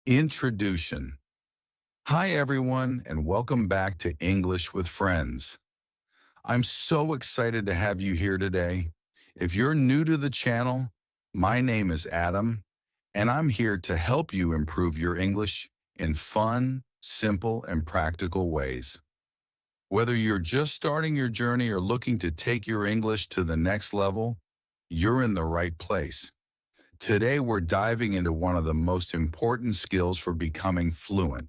Introduction. Hi, everyone, and welcome back to English with Friends. I'm so excited to have you here today. If you're new to the channel, my name is Adam, and I'm here to help you improve your English in fun, simple, and practical ways. Whether you're just starting your journey or looking to take your English to the next level, you're in the right place. Today, we're diving into one of the most important skills for becoming fluent,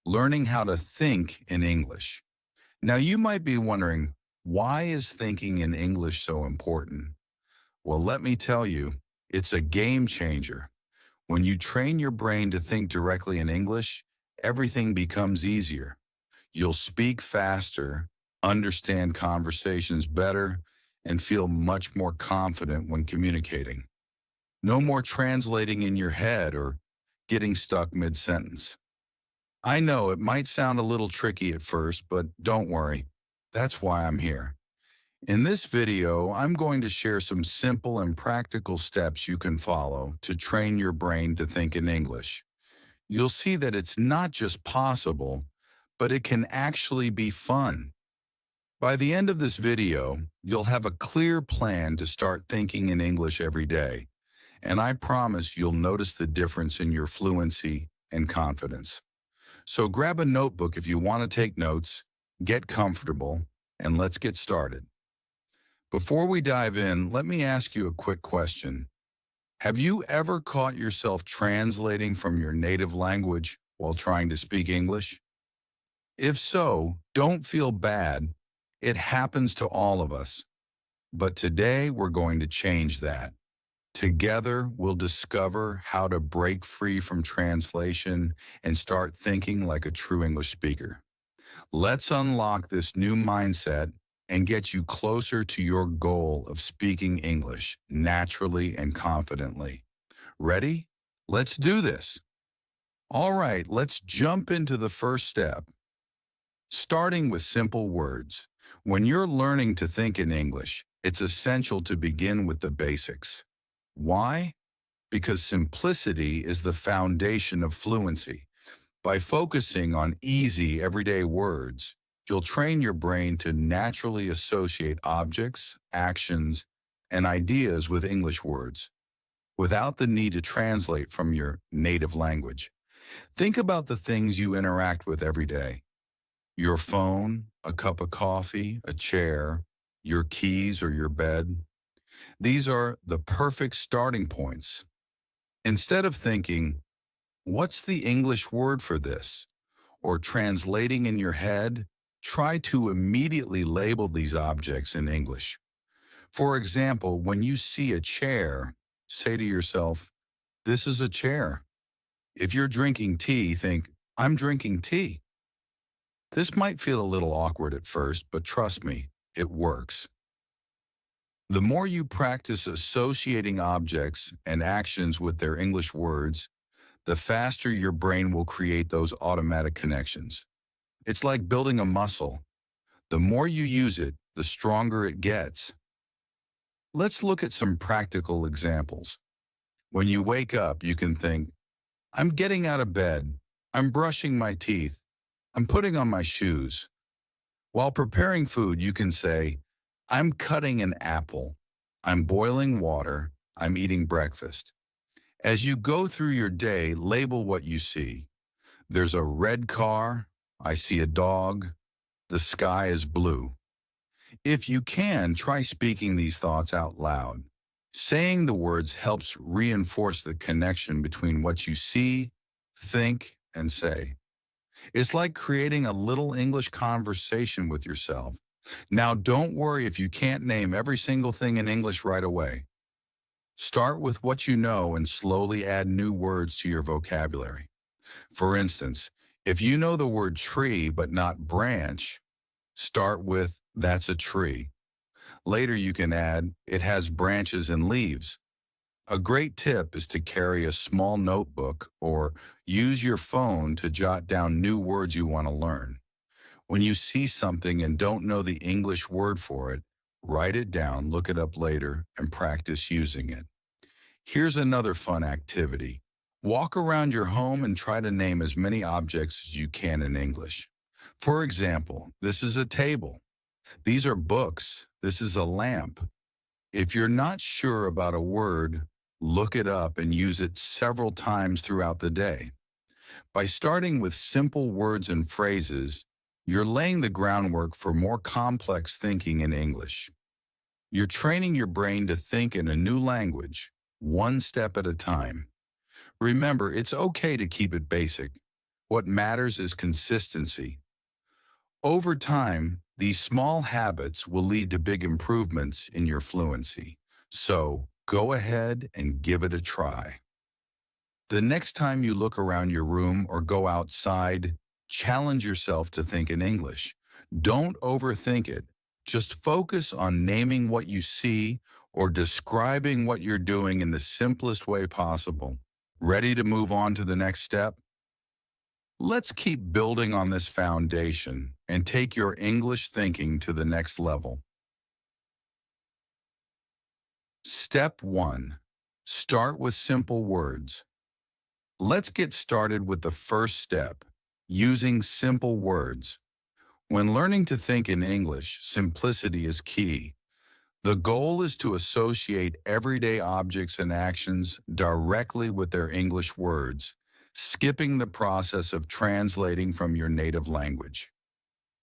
learning how to think in English. Now, you might be wondering, why is thinking in English so important? Well, let me tell you, it's a game changer. When you train your brain to think directly in English, everything becomes easier. You'll speak faster, understand conversations better, and feel much more confident when communicating. No more translating in your head or getting stuck mid-sentence. I know it might sound a little tricky at first, but don't worry. That's why I'm here. In this video, I'm going to share some simple and practical steps you can follow to train your brain to think in English. You'll see that it's not just possible, but it can actually be fun. By the end of this video, you'll have a clear plan to start thinking in English every day, and I promise you'll notice the difference in your fluency and confidence. So grab a notebook if you want to take notes, get comfortable, and let's get started. Before we dive in, let me ask you a quick question. Have you ever caught yourself translating from your native language while trying to speak English? If so, don't feel bad. It happens to all of us. But today we're going to change that. Together, we'll discover how to break free from translation and start thinking like a true English speaker. Let's unlock this new mindset and get you closer to your goal of speaking English naturally and confidently. Ready? Let's do this. All right, let's jump into the first step. Starting with simple words. When you're learning to think in English, it's essential to begin with the basics. Why? Because simplicity is the foundation of fluency. By focusing on easy, everyday words, you'll train your brain to naturally associate objects, actions, and ideas with English words, without the need to translate from your native language. Think about the things you interact with every day. Your phone, a cup of coffee, a chair, your keys or your bed. These are the perfect starting points. Instead of thinking, what's the English word for this? Or translating in your head, try to immediately label these objects in English. For example, when you see a chair, say to yourself, this is a chair. If you're drinking tea, think, I'm drinking tea. This might feel a little awkward at first, but trust me, it works. The more you practice associating objects and actions with their English words, the faster your brain will create those automatic connections. It's like building a muscle. The more you use it, the stronger it gets. Let's look at some practical examples. When you wake up, you can think, I'm getting out of bed, I'm brushing my teeth, I'm putting on my shoes. While preparing food, you can say, I'm cutting an apple, I'm boiling water, I'm eating breakfast. As you go through your day, label what you see. There's a red car, I see a dog, the sky is blue. If you can, try speaking these thoughts out loud. Saying the words helps reinforce the connection between what you see, think, and say. It's like creating a little English conversation with yourself. Now, don't worry if you can't name every single thing in English right away. Start with what you know and slowly add new words to your vocabulary. For instance, if you know the word tree but not branch, start with that's a tree. Later you can add it has branches and leaves. A great tip is to carry a small notebook or use your phone to jot down new words you want to learn. When you see something and don't know the English word for it, write it down, look it up later, and practice using it. Here's another fun activity. Walk around your home and try to name as many objects as you can in English. For example, this is a table. These are books. This is a lamp. If you're not sure about a word, look it up and use it several times throughout the day. By starting with simple words and phrases, you're laying the groundwork for more complex thinking in English. You're training your brain to think in a new language, one step at a time. Remember, it's okay to keep it basic. What matters is consistency. Over time, these small habits will lead to big improvements in your fluency. So, go ahead and give it a try. The next time you look around your room or go outside, challenge yourself to think in English. Don't overthink it. Just focus on naming what you see or describing what you're doing in the simplest way possible. Ready to move on to the next step? Let's keep building on this foundation and take your English thinking to the next level. Step 1. Start with simple words. Let's get started with the first step, using simple words. When learning to think in English, simplicity is key. The goal is to associate everyday objects and actions directly with their English words, skipping the process of translating from your native language.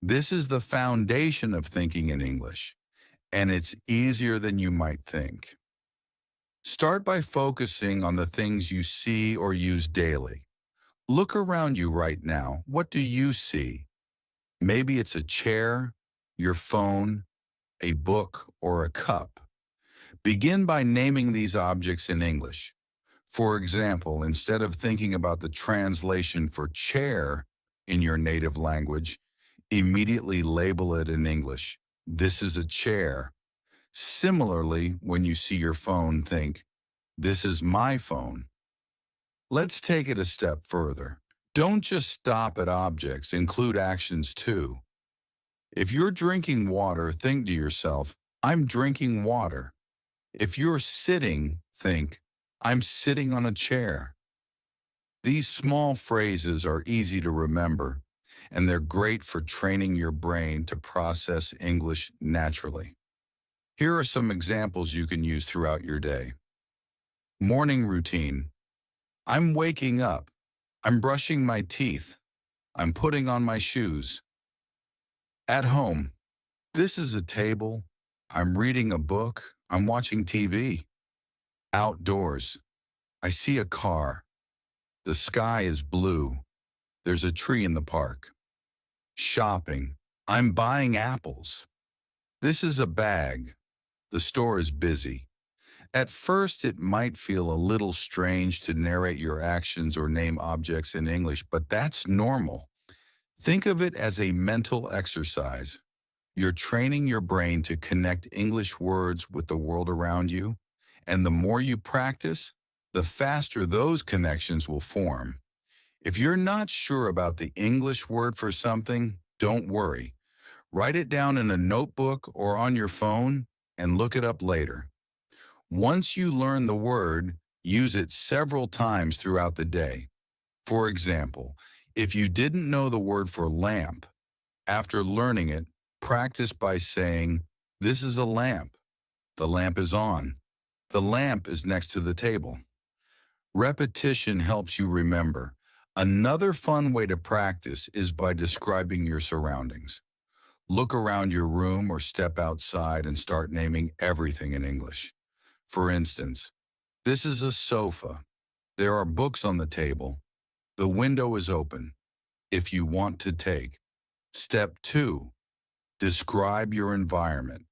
This is the foundation of thinking in English, and it's easier than you might think. Start by focusing on the things you see or use daily. Look around you right now. What do you see? Maybe it's a chair, your phone, a book, or a cup. Begin by naming these objects in English. For example, instead of thinking about the translation for chair in your native language, immediately label it in English. This is a chair. Similarly, when you see your phone, think, this is my phone. Let's take it a step further. Don't just stop at objects, include actions too. If you're drinking water, think to yourself, I'm drinking water. If you're sitting, think, I'm sitting on a chair. These small phrases are easy to remember, and they're great for training your brain to process English naturally. Here are some examples you can use throughout your day. Morning routine. I'm waking up. I'm brushing my teeth. I'm putting on my shoes. At home. This is a table. I'm reading a book. I'm watching TV. Outdoors. I see a car. The sky is blue. There's a tree in the park. Shopping. I'm buying apples. This is a bag. The store is busy. At first, it might feel a little strange to narrate your actions or name objects in English, but that's normal. Think of it as a mental exercise. You're training your brain to connect English words with the world around you, and the more you practice, the faster those connections will form. If you're not sure about the English word for something, don't worry. Write it down in a notebook or on your phone and look it up later. Once you learn the word, use it several times throughout the day. For example, if you didn't know the word for lamp, after learning it, practice by saying, this is a lamp. The lamp is on. The lamp is next to the table. Repetition helps you remember. Another fun way to practice is by describing your surroundings. Look around your room or step outside and start naming everything in English. For instance, this is a sofa. There are books on the table. The window is open. If you want to take. Step 2. Describe your environment.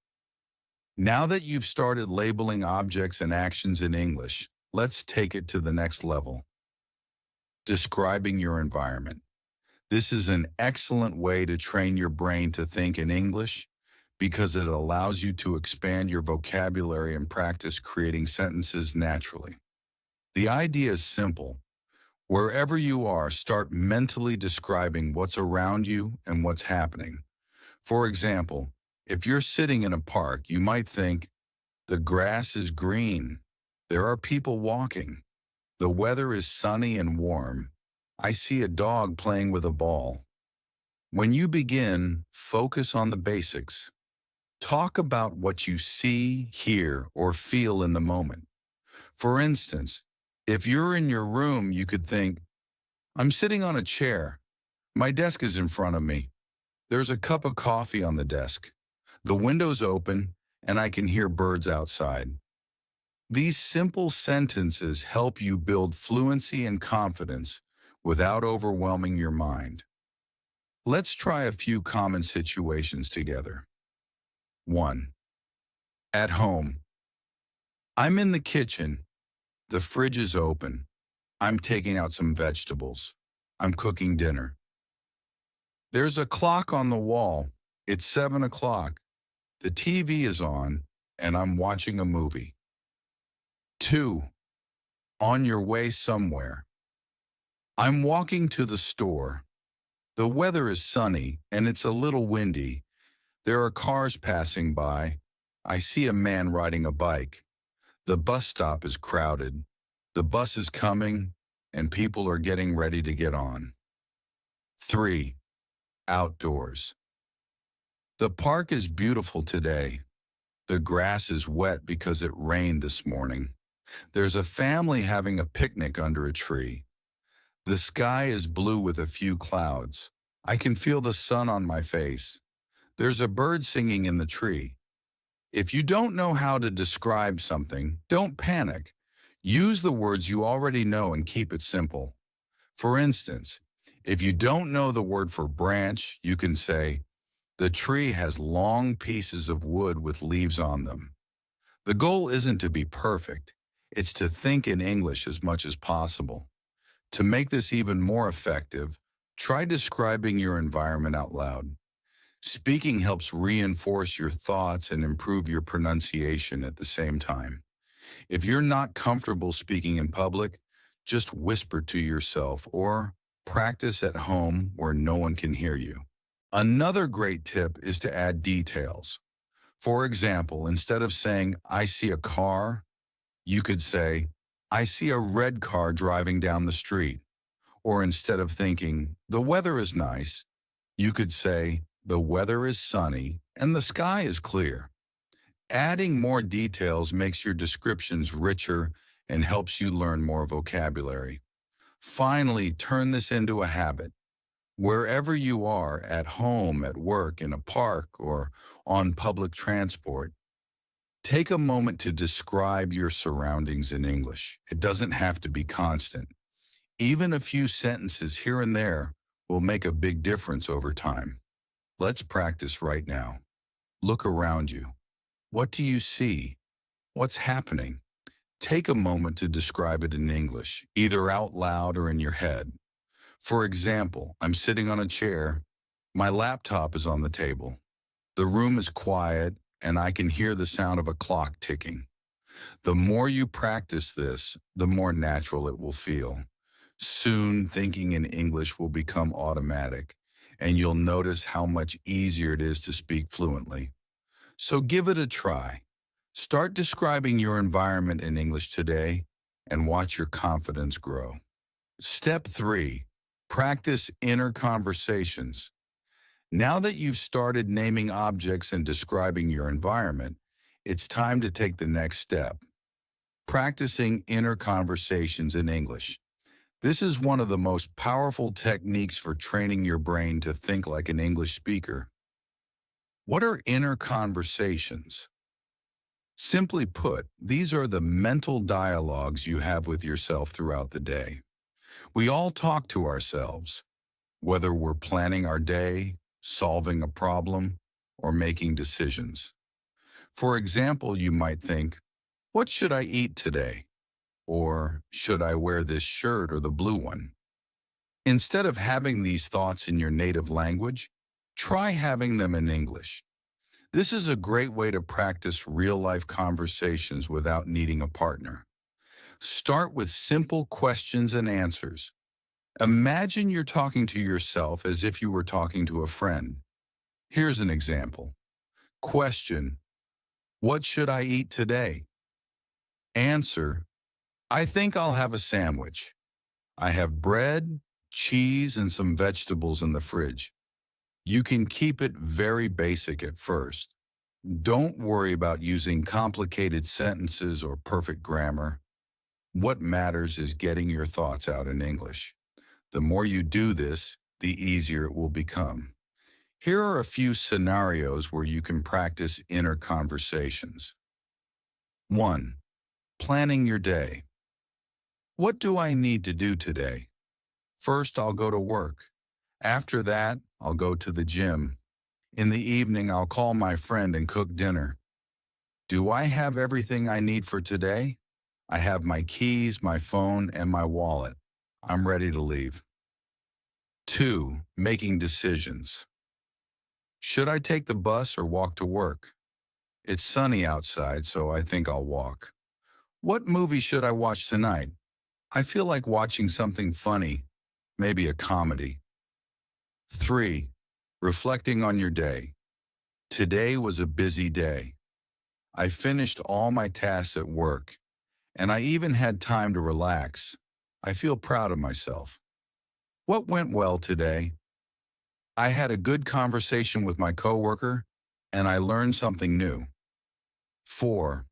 Now that you've started labeling objects and actions in English, let's take it to the next level. Describing your environment. This is an excellent way to train your brain to think in English because it allows you to expand your vocabulary and practice creating sentences naturally. The idea is simple. Wherever you are, start mentally describing what's around you and what's happening. For example, if you're sitting in a park, you might think, the grass is green. There are people walking. The weather is sunny and warm. I see a dog playing with a ball. When you begin, focus on the basics. Talk about what you see, hear, or feel in the moment. For instance, if you're in your room, you could think, I'm sitting on a chair. My desk is in front of me. There's a cup of coffee on the desk. The window's open, and I can hear birds outside. These simple sentences help you build fluency and confidence without overwhelming your mind. Let's try a few common situations together. 1. At home. I'm in the kitchen. The fridge is open. I'm taking out some vegetables. I'm cooking dinner. There's a clock on the wall. It's 7 o'clock. The TV is on, and I'm watching a movie. 2. On your way somewhere. I'm walking to the store. The weather is sunny, and it's a little windy. There are cars passing by. I see a man riding a bike. The bus stop is crowded. The bus is coming, and people are getting ready to get on. 3. Outdoors. The park is beautiful today. The grass is wet because it rained this morning. There's a family having a picnic under a tree. The sky is blue with a few clouds. I can feel the sun on my face. There's a bird singing in the tree. If you don't know how to describe something, don't panic. Use the words you already know and keep it simple. For instance, if you don't know the word for branch, you can say, the tree has long pieces of wood with leaves on them. The goal isn't to be perfect. It's to think in English as much as possible. To make this even more effective, try describing your environment out loud. Speaking helps reinforce your thoughts and improve your pronunciation at the same time. If you're not comfortable speaking in public, just whisper to yourself or practice at home where no one can hear you. Another great tip is to add details. For example, instead of saying, I see a car, you could say, I see a red car driving down the street. Or instead of thinking, the weather is nice, you could say, the weather is sunny and the sky is clear. Adding more details makes your descriptions richer and helps you learn more vocabulary. Finally, turn this into a habit. Wherever you are, at home, at work, in a park, or on public transport, take a moment to describe your surroundings in English. It doesn't have to be constant. Even a few sentences here and there will make a big difference over time. Let's practice right now. Look around you. What do you see? What's happening? Take a moment to describe it in English, either out loud or in your head. For example, I'm sitting on a chair. My laptop is on the table. The room is quiet, and I can hear the sound of a clock ticking. The more you practice this, the more natural it will feel. Soon, thinking in English will become automatic, and you'll notice how much easier it is to speak fluently. So give it a try. Start describing your environment in English today and watch your confidence grow. Step 3. Practice inner conversations. Now that you've started naming objects and describing your environment, it's time to take the next step. Practicing inner conversations in English. This is one of the most powerful techniques for training your brain to think like an English speaker. What are inner conversations? Simply put, these are the mental dialogues you have with yourself throughout the day. We all talk to ourselves, whether we're planning our day, solving a problem, or making decisions. For example, you might think, what should I eat today? Or should I wear this shirt or the blue one? Instead of having these thoughts in your native language, try having them in English. This is a great way to practice real-life conversations without needing a partner. Start with simple questions and answers. Imagine you're talking to yourself as if you were talking to a friend. Here's an example. Question: what should I eat today? Answer: I think I'll have a sandwich. I have bread, cheese, and some vegetables in the fridge. You can keep it very basic at first. Don't worry about using complicated sentences or perfect grammar. What matters is getting your thoughts out in English. The more you do this, the easier it will become. Here are a few scenarios where you can practice inner conversations. 1. Planning your day. What do I need to do today? First, I'll go to work. After that, I'll go to the gym. In the evening, I'll call my friend and cook dinner. Do I have everything I need for today? I have my keys, my phone, and my wallet. I'm ready to leave. 2. Making decisions. Should I take the bus or walk to work? It's sunny outside, so I think I'll walk. What movie should I watch tonight? I feel like watching something funny, maybe a comedy. 3. Reflecting on your day. Today was a busy day. I finished all my tasks at work, and I even had time to relax. I feel proud of myself. What went well today? I had a good conversation with my coworker, and I learned something new. 4.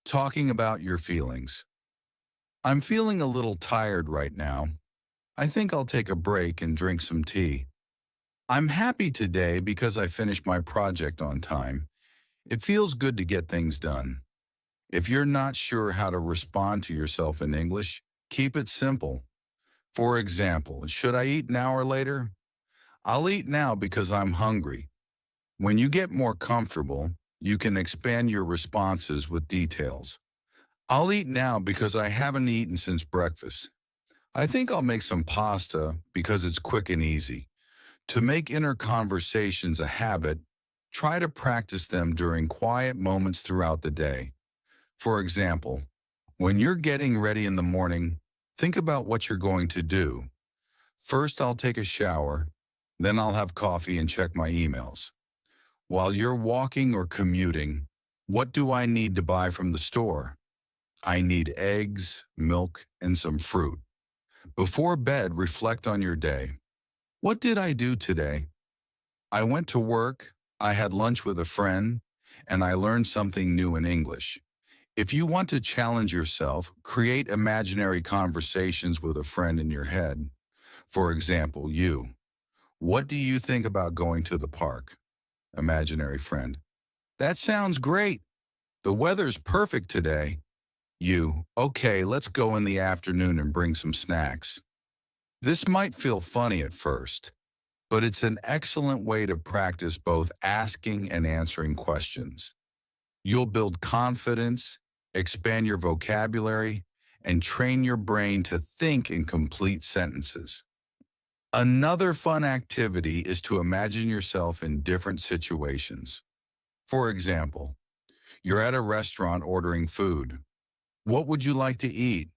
Talking about your feelings. I'm feeling a little tired right now. I think I'll take a break and drink some tea. I'm happy today because I finished my project on time. It feels good to get things done. If you're not sure how to respond to yourself in English, keep it simple. For example, should I eat now or later? I'll eat now because I'm hungry. When you get more comfortable, you can expand your responses with details. I'll eat now because I haven't eaten since breakfast. I think I'll make some pasta because it's quick and easy. To make inner conversations a habit, try to practice them during quiet moments throughout the day. For example, when you're getting ready in the morning, think about what you're going to do. First, I'll take a shower, then I'll have coffee and check my emails. While you're walking or commuting, what do I need to buy from the store? I need eggs, milk, and some fruit. Before bed, reflect on your day. What did I do today? I went to work, I had lunch with a friend, and I learned something new in English. If you want to challenge yourself, create imaginary conversations with a friend in your head. For example, what do you think about going to the park? Imaginary friend. That sounds great. The weather's perfect today. Okay, let's go in the afternoon and bring some snacks. This might feel funny at first, but it's an excellent way to practice both asking and answering questions. You'll build confidence, expand your vocabulary, and train your brain to think in complete sentences. Another fun activity is to imagine yourself in different situations. For example, you're at a restaurant ordering food. What would you like to eat?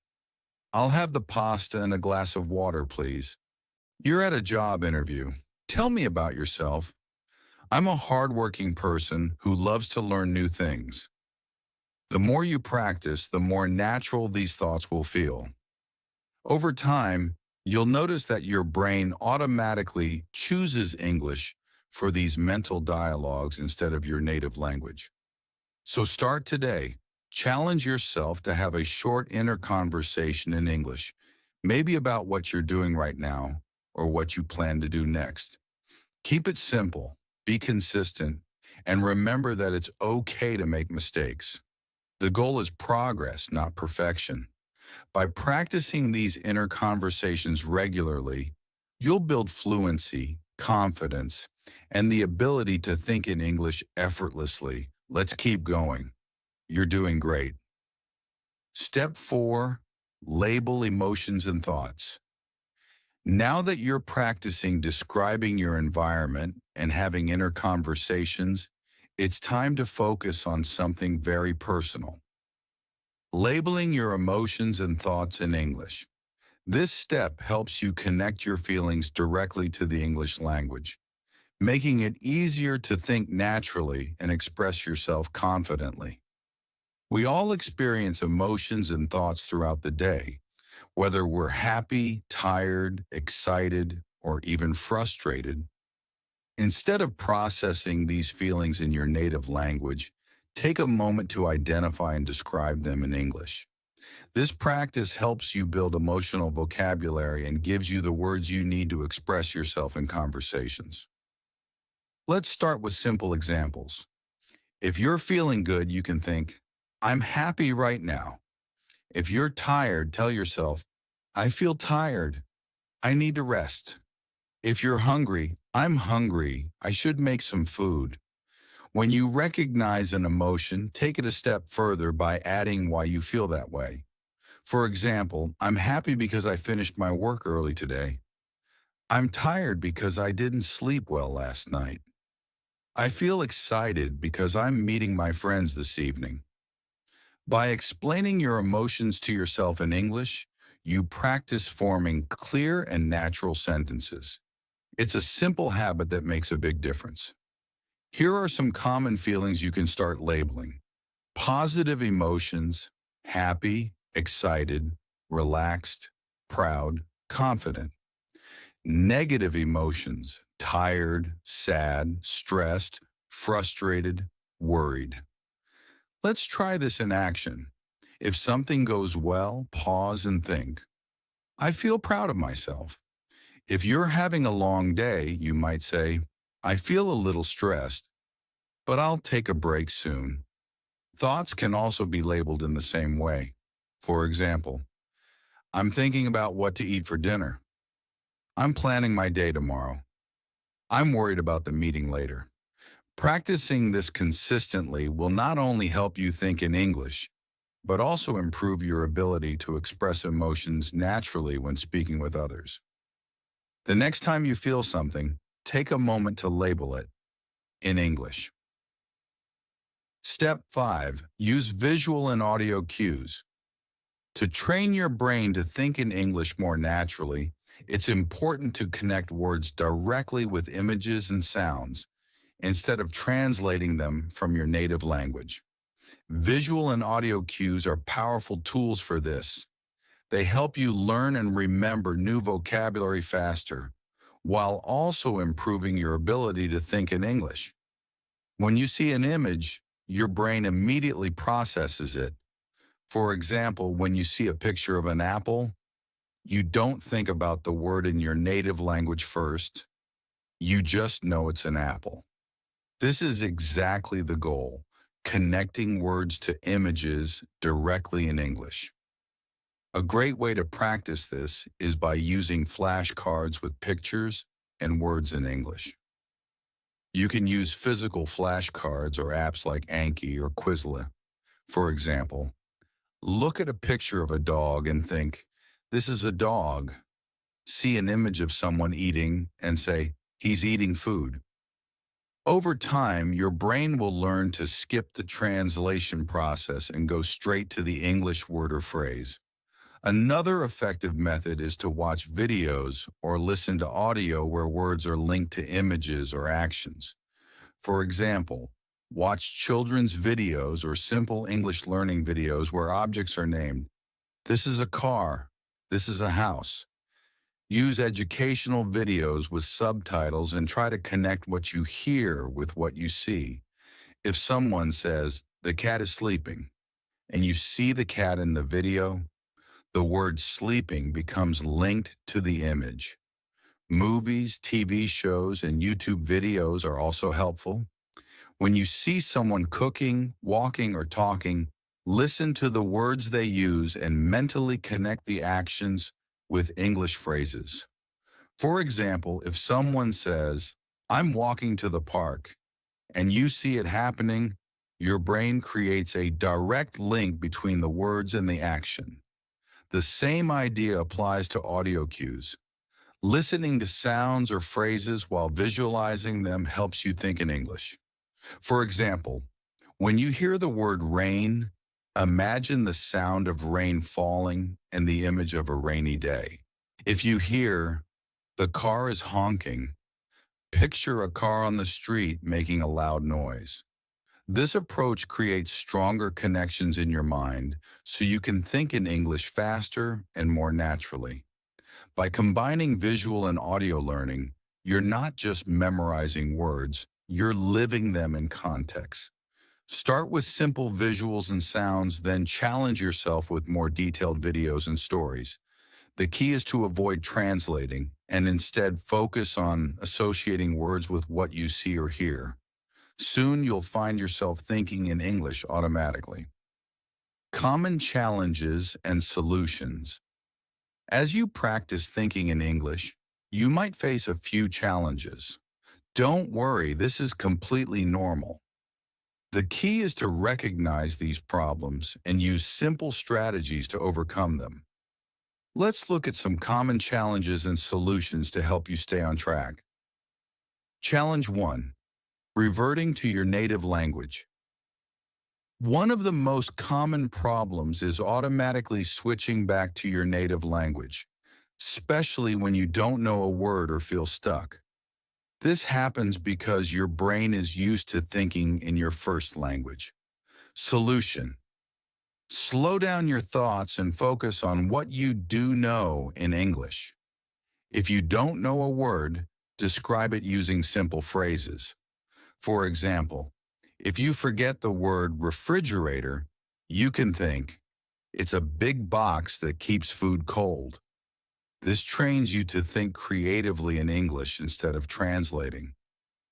I'll have the pasta and a glass of water, please. You're at a job interview. Tell me about yourself. I'm a hardworking person who loves to learn new things. The more you practice, the more natural these thoughts will feel. Over time, you'll notice that your brain automatically chooses English for these mental dialogues instead of your native language. So start today. Challenge yourself to have a short inner conversation in English, maybe about what you're doing right now or what you plan to do next. Keep it simple, be consistent, and remember that it's okay to make mistakes. The goal is progress, not perfection. By practicing these inner conversations regularly, you'll build fluency, confidence, and the ability to think in English effortlessly. Let's keep going. You're doing great. Step 4, label emotions and thoughts. Now that you're practicing describing your environment and having inner conversations, it's time to focus on something very personal. Labeling your emotions and thoughts in English. This step helps you connect your feelings directly to the English language, making it easier to think naturally and express yourself confidently. We all experience emotions and thoughts throughout the day, whether we're happy, tired, excited, or even frustrated. Instead of processing these feelings in your native language, take a moment to identify and describe them in English. This practice helps you build emotional vocabulary and gives you the words you need to express yourself in conversations. Let's start with simple examples. If you're feeling good, you can think, I'm happy right now. If you're tired, tell yourself, I feel tired. I need to rest. If you're hungry, I'm hungry. I should make some food. When you recognize an emotion, take it a step further by adding why you feel that way. For example, I'm happy because I finished my work early today. I'm tired because I didn't sleep well last night. I feel excited because I'm meeting my friends this evening. By explaining your emotions to yourself in English, you practice forming clear and natural sentences. It's a simple habit that makes a big difference. Here are some common feelings you can start labeling. Positive emotions: happy, excited, relaxed, proud, confident. Negative emotions: tired, sad, stressed, frustrated, worried. Let's try this in action. If something goes well, pause and think, I feel proud of myself. If you're having a long day, you might say, I feel a little stressed, but I'll take a break soon. Thoughts can also be labeled in the same way. For example, I'm thinking about what to eat for dinner. I'm planning my day tomorrow. I'm worried about the meeting later. Practicing this consistently will not only help you think in English, but also improve your ability to express emotions naturally when speaking with others. The next time you feel something, take a moment to label it in English. Step 5. Use visual and audio cues. To train your brain to think in English more naturally, it's important to connect words directly with images and sounds instead of translating them from your native language. Visual and audio cues are powerful tools for this. They help you learn and remember new vocabulary faster, while also improving your ability to think in English. When you see an image, your brain immediately processes it. For example, when you see a picture of an apple, you don't think about the word in your native language first. You just know it's an apple. This is exactly the goal, connecting words to images directly in English. A great way to practice this is by using flashcards with pictures and words in English. You can use physical flashcards or apps like Anki or Quizlet. For example, look at a picture of a dog and think, this is a dog. See an image of someone eating and say, he's eating food. Over time, your brain will learn to skip the translation process and go straight to the English word or phrase. Another effective method is to watch videos or listen to audio where words are linked to images or actions. For example, watch children's videos or simple English learning videos where objects are named. This is a car. This is a house. Use educational videos with subtitles and try to connect what you hear with what you see. If someone says, the cat is sleeping, and you see the cat in the video, the word sleeping becomes linked to the image. Movies, TV shows, and YouTube videos are also helpful. When you see someone cooking, walking, or talking, listen to the words they use and mentally connect the actions with English phrases. For example, if someone says, I'm walking to the park, and you see it happening, your brain creates a direct link between the words and the action. The same idea applies to audio cues. Listening to sounds or phrases while visualizing them helps you think in English. For example, when you hear the word rain, imagine the sound of rain falling and the image of a rainy day. If you hear, the car is honking, picture a car on the street making a loud noise. This approach creates stronger connections in your mind so you can think in English faster and more naturally. By combining visual and audio learning, you're not just memorizing words, you're living them in context. Start with simple visuals and sounds, then challenge yourself with more detailed videos and stories. The key is to avoid translating and instead focus on associating words with what you see or hear. Soon you'll find yourself thinking in English automatically. Common challenges and solutions. As you practice thinking in English, you might face a few challenges. Don't worry, this is completely normal. The key is to recognize these problems and use simple strategies to overcome them. Let's look at some common challenges and solutions to help you stay on track. Challenge 1. Reverting to your native language. One of the most common problems is automatically switching back to your native language, especially when you don't know a word or feel stuck. This happens because your brain is used to thinking in your first language. Solution. Slow down your thoughts and focus on what you do know in English. If you don't know a word, describe it using simple phrases. For example, if you forget the word refrigerator, you can think, it's a big box that keeps food cold. This trains you to think creatively in English instead of translating.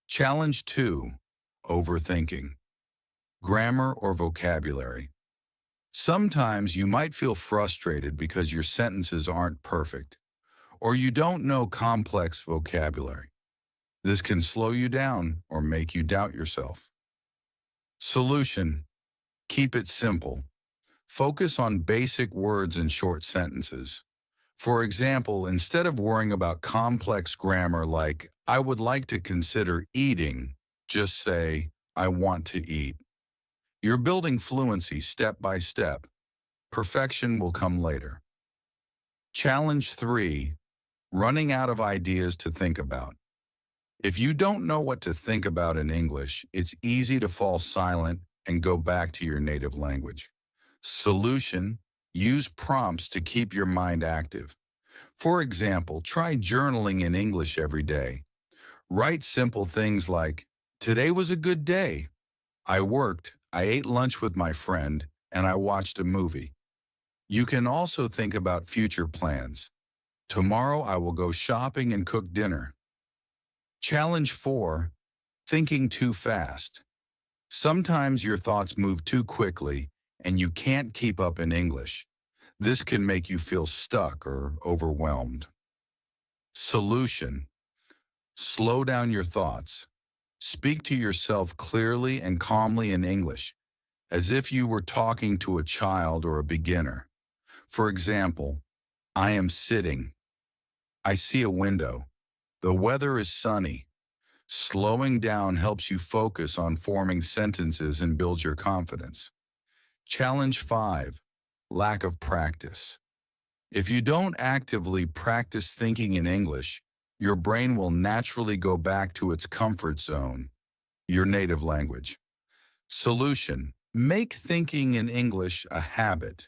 Challenge 2. Overthinking. Grammar or vocabulary. Sometimes you might feel frustrated because your sentences aren't perfect, or you don't know complex vocabulary. This can slow you down or make you doubt yourself. Solution. Keep it simple. Focus on basic words and short sentences. For example, instead of worrying about complex grammar like, I would like to consider eating, just say, I want to eat. You're building fluency step by step. Perfection will come later. Challenge 3. Running out of ideas to think about. If you don't know what to think about in English, it's easy to fall silent and go back to your native language. Solution. Use prompts to keep your mind active. For example, try journaling in English every day. Write simple things like, today was a good day. I worked, I ate lunch with my friend, and I watched a movie. You can also think about future plans. Tomorrow I will go shopping and cook dinner. Challenge 4. Thinking too fast. Sometimes your thoughts move too quickly and you can't keep up in English. This can make you feel stuck or overwhelmed. Solution. Slow down your thoughts. Speak to yourself clearly and calmly in English, as if you were talking to a child or a beginner. For example, I am sitting. I see a window. The weather is sunny. Slowing down helps you focus on forming sentences and builds your confidence. Challenge 5. Lack of practice. If you don't actively practice thinking in English, your brain will naturally go back to its comfort zone, your native language. Solution. Make thinking in English a habit.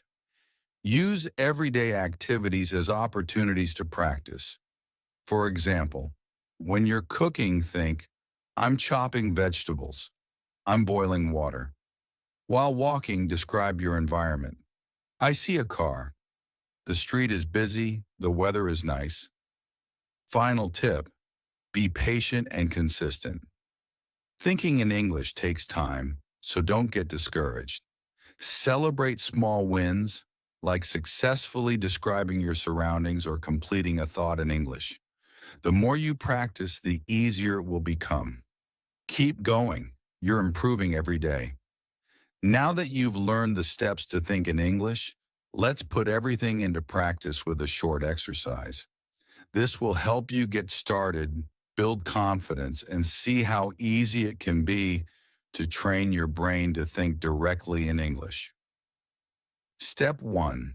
Use everyday activities as opportunities to practice. For example, when you're cooking, think, I'm chopping vegetables. I'm boiling water. While walking, describe your environment. I see a car. The street is busy. The weather is nice. Final tip, be patient and consistent. Thinking in English takes time, so don't get discouraged. Celebrate small wins, like successfully describing your surroundings or completing a thought in English. The more you practice, the easier it will become. Keep going. You're improving every day. Now that you've learned the steps to think in English, let's put everything into practice with a short exercise. This will help you get started, build confidence, and see how easy it can be to train your brain to think directly in English. Step 1.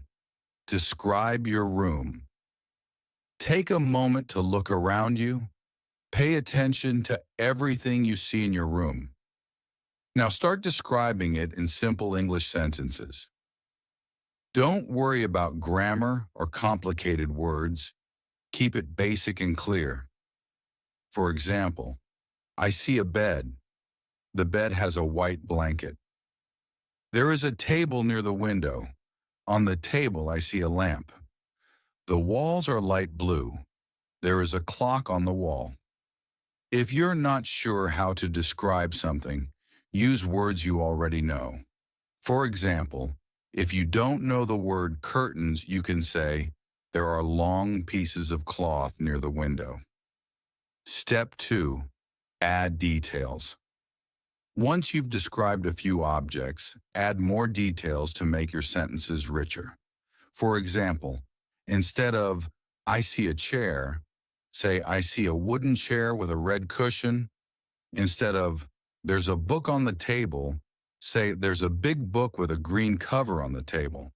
Describe your room. Take a moment to look around you. Pay attention to everything you see in your room. Now start describing it in simple English sentences. Don't worry about grammar or complicated words. Keep it basic and clear. For example, I see a bed. The bed has a white blanket. There is a table near the window. On the table, I see a lamp. The walls are light blue. There is a clock on the wall. If you're not sure how to describe something, use words you already know. For example, if you don't know the word curtains, you can say, there are long pieces of cloth near the window. Step 2. Add details. Once you've described a few objects, add more details to make your sentences richer. For example, instead of, I see a chair, say, I see a wooden chair with a red cushion. Instead of, there's a book on the table, say, there's a big book with a green cover on the table.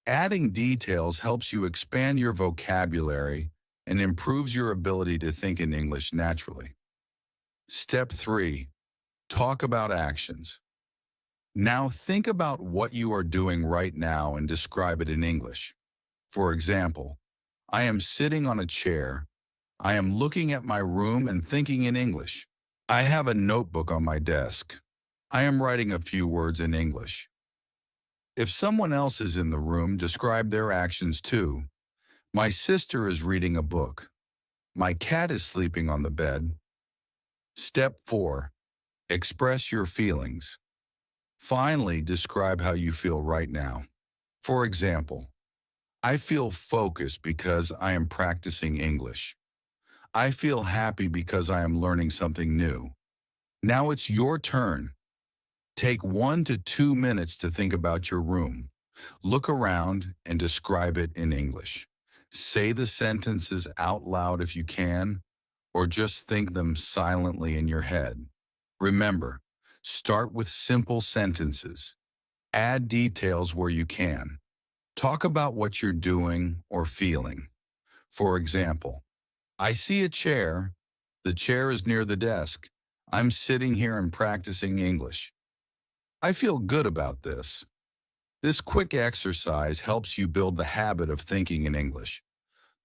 Adding details helps you expand your vocabulary and improves your ability to think in English naturally. Step 3. Talk about actions. Now think about what you are doing right now and describe it in English. For example, I am sitting on a chair. I am looking at my room and thinking in English. I have a notebook on my desk. I am writing a few words in English. If someone else is in the room, describe their actions too. My sister is reading a book. My cat is sleeping on the bed. Step 4. Express your feelings. Finally, describe how you feel right now. For example, I feel focused because I am practicing English. I feel happy because I am learning something new. Now it's your turn. Take 1 to 2 minutes to think about your room. Look around and describe it in English. Say the sentences out loud if you can, or just think them silently in your head. Remember, start with simple sentences. Add details where you can. Talk about what you're doing or feeling. For example, I see a chair. The chair is near the desk. I'm sitting here and practicing English. I feel good about this. This quick exercise helps you build the habit of thinking in English.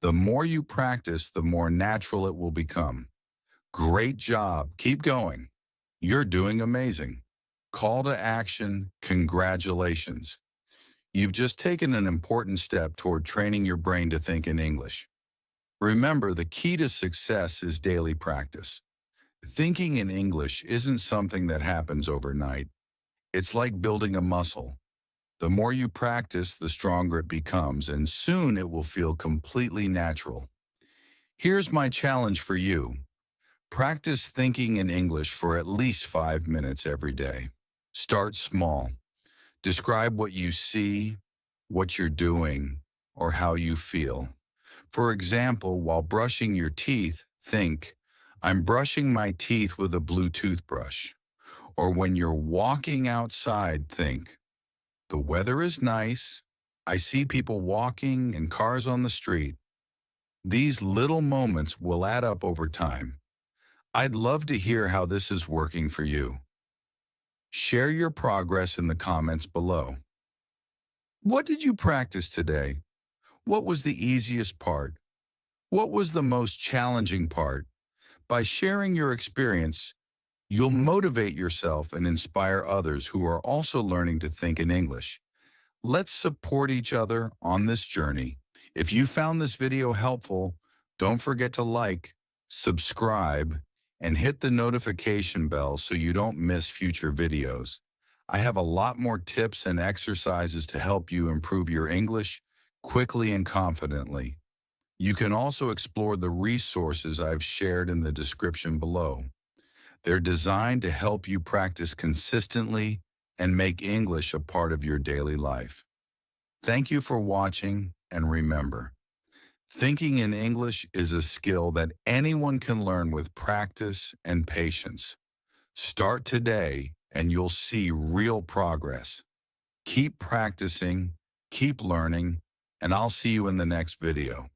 The more you practice, the more natural it will become. Great job. Keep going. You're doing amazing. Call to action, congratulations. You've just taken an important step toward training your brain to think in English. Remember, the key to success is daily practice. Thinking in English isn't something that happens overnight. It's like building a muscle. The more you practice, the stronger it becomes, and soon it will feel completely natural. Here's my challenge for you. Practice thinking in English for at least 5 minutes every day. Start small. Describe what you see, what you're doing, or how you feel. For example, while brushing your teeth, think, I'm brushing my teeth with a blue toothbrush. Or when you're walking outside, think, the weather is nice. I see people walking and cars on the street. These little moments will add up over time. I'd love to hear how this is working for you. Share your progress in the comments below. What did you practice today? What was the easiest part? What was the most challenging part? By sharing your experience, you'll motivate yourself and inspire others who are also learning to think in English. Let's support each other on this journey. If you found this video helpful, don't forget to like, subscribe, and hit the notification bell so you don't miss future videos. I have a lot more tips and exercises to help you improve your English quickly and confidently. You can also explore the resources I've shared in the description below. They're designed to help you practice consistently and make English a part of your daily life. Thank you for watching, and remember, thinking in English is a skill that anyone can learn with practice and patience. Start today and you'll see real progress. Keep practicing, keep learning, and I'll see you in the next video.